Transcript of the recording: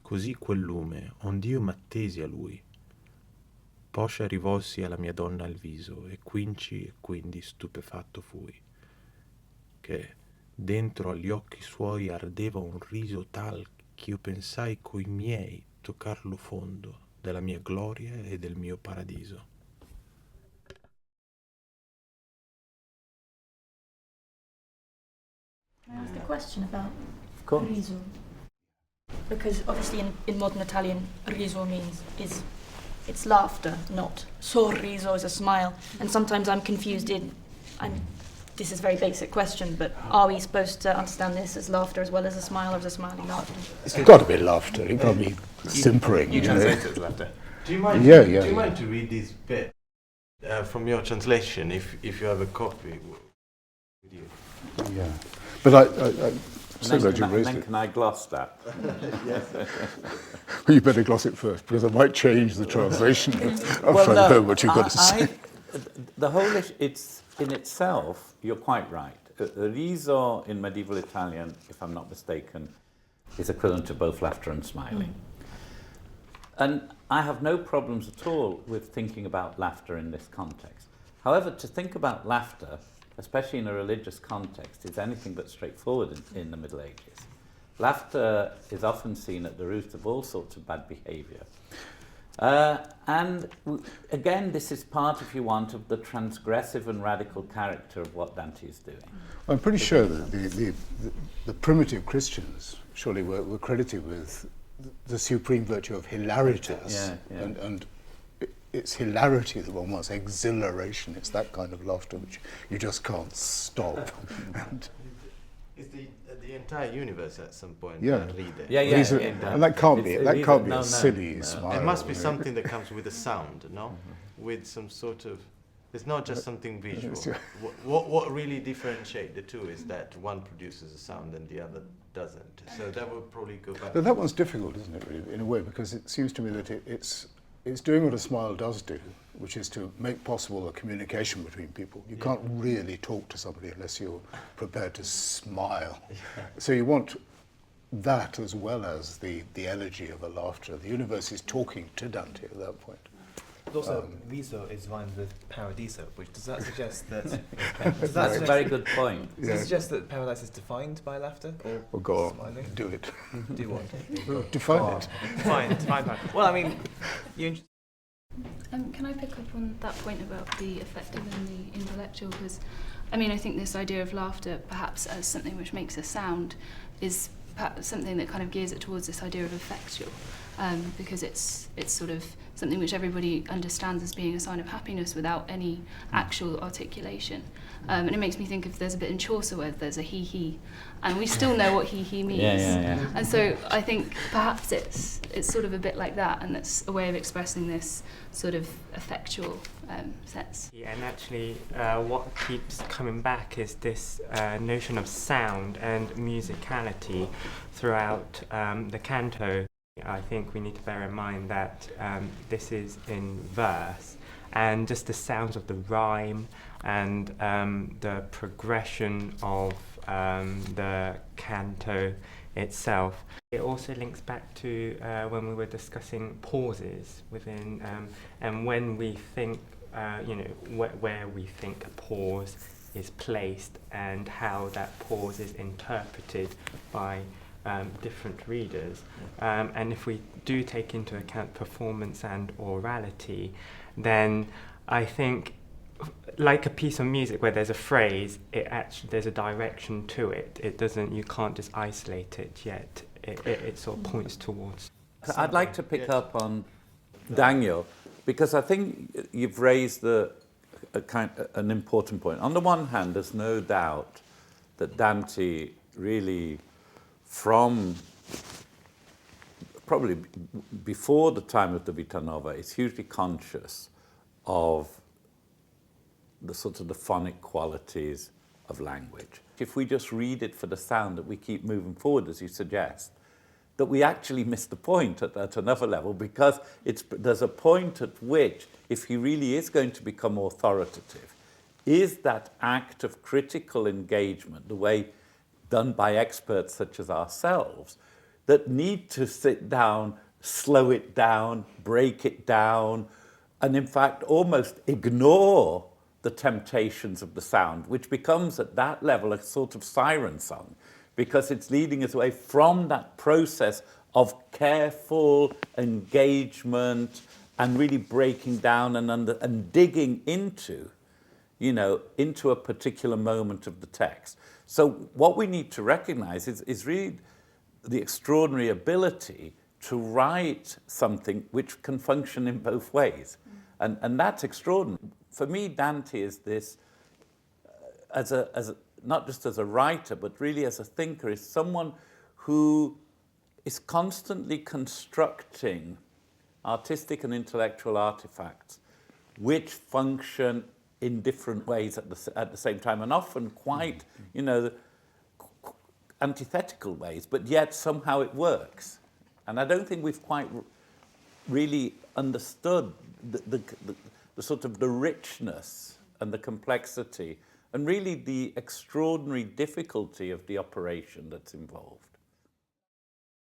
Così quel lume, ond'io m'attesi a lui, poscia rivolsi alla mia donna il viso, e quindi stupefatto fui, che dentro agli occhi suoi ardeva un riso tal ch'io pensai coi miei toccar lo fondo della mia gloria e del mio paradiso. Can I ask a question about course. riso? Because obviously in modern Italian, riso means it's laughter, not sorriso is a smile. And sometimes I'm confused this is a very basic question, but are we supposed to understand this as laughter as well as a smile, or as a smiling laughter? It's got to be laughter. You've got to be simpering. You translate it as laughter. Do you mind? Yeah, do you yeah. mind to read this bit from your translation, if you have a copy with you? Yeah, but I'm so glad you raised it. Can I gloss that? Yes. Well, you better gloss it first, because I might change the translation. I'm trying to know what you've got to say. The whole issue, it's in itself, you're quite right. Riso in medieval Italian, if I'm not mistaken, is equivalent to both laughter and smiling. And I have no problems at all with thinking about laughter in this context. However, to think about laughter, especially in a religious context, is anything but straightforward in the Middle Ages. Laughter is often seen at the root of all sorts of bad behaviour. And again, this is part, if you want, of the transgressive and radical character of what Dante is doing. I'm pretty sure that the primitive Christians surely were credited with the supreme virtue of hilaritas. Yeah. And it's hilarity that one wants, exhilaration. It's that kind of laughter which you just can't stop. Is the entire universe at some point? Yeah. Ridere. And that can't be No, a silly smile. It must be something that comes with a sound, no? With some sort of. It's not just something visual. What really differentiates the two is that one produces a sound and the other doesn't. So that would probably go back. But that one's difficult, isn't it, really, in a way, because it seems to me that it's doing what a smile does do, which is to make possible a communication between people. You can't really talk to somebody unless you're prepared to smile. So you want that as well as the elegy of a laughter. The universe is talking to Dante at that point. But also, riso is rhymed with Paradiso, which does that suggest that... That's a very good point. Does that suggest that paradise is defined by laughter? Well, go on, smiling? do it. Do what? Define it. Define. Well, I mean, Can I pick up on that point about the affective and the intellectual? Because, I mean, I think this idea of laughter, perhaps as something which makes a sound, is perhaps something that kind of gears it towards this idea of effectual, because it's sort of something which everybody understands as being a sign of happiness without any actual articulation. And it makes me think if there's a bit in Chaucer where there's a he, and we still know what he means. Yeah. And so I think perhaps it's sort of a bit like that, and that's a way of expressing this sort of effectual sense. And actually what keeps coming back is this notion of sound and musicality throughout the canto. I think we need to bear in mind that this is in verse, and just the sounds of the rhyme and the progression of the canto itself. It also links back to when we were discussing pauses within, and when we think, where we think a pause is placed and how that pause is interpreted by different readers. And if we do take into account performance and orality, then I think, like a piece of music where there's a phrase, there's a direction to it. You can't just isolate it yet. It sort of points towards. I'd like to pick up on Daniel, because I think you've raised an important point. On the one hand, there's no doubt that Dante really, from probably before the time of the Vita Nova, is hugely conscious of the sort of the phonic qualities of language. If we just read it for the sound, that we keep moving forward, as you suggest, that we actually miss the point at another level, because there's a point at which, if he really is going to become authoritative, is that act of critical engagement, the way done by experts such as ourselves, that need to sit down, slow it down, break it down, and in fact almost ignore the temptations of the sound, which becomes at that level a sort of siren song, because it's leading us away from that process of careful engagement and really breaking down and digging into, into a particular moment of the text. So what we need to recognize is really the extraordinary ability to write something which can function in both ways. And that's extraordinary. For me, Dante is this, not just as a writer, but really as a thinker, is someone who is constantly constructing artistic and intellectual artifacts which function in different ways at the same time, and often quite, antithetical ways, but yet somehow it works. And I don't think we've quite really understood the sort of the richness and the complexity and really the extraordinary difficulty of the operation that's involved.